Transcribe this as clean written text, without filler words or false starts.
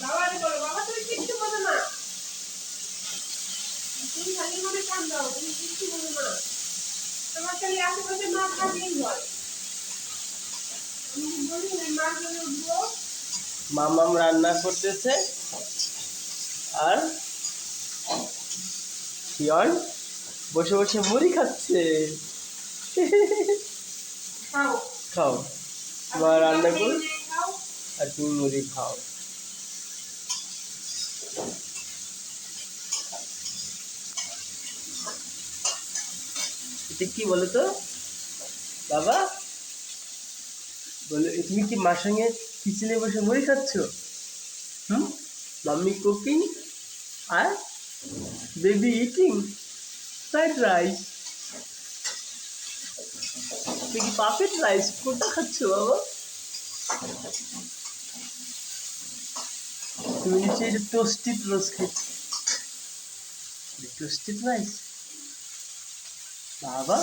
বাবারে বলো, বাবা তুমি কিচ্ছু বোঝো না। তুমি খালি মনে কান দাও, তুমি কিচ্ছু বোঝো না। তোমার খালি আশেপাশে মা থাকলেই হয়। আমি বলি মা বলে উঠবো। মামাম রান্না করতেছে আর শিয়ন বসে বসে মুড়ি খাচ্ছে। খাও। খাও, মা রান্না কর আর তুমি মুড়ি খাও। এটা কি বলো তো বাবা? বলো, তুমি কি মার সঙ্গে কিচেনে বসে মুড়ি খাচ্ছ? মাম্মি কুকিং আর বেবি ইটিং ফ্রাইড রাইস। তুমি কি পাফেট রাইস কোনটা খাচ্ছ বাবা? তুমি নিচে এটা টোস্টেড রোজ খাচ্ছ, টোস্টেড রাইস বাবা।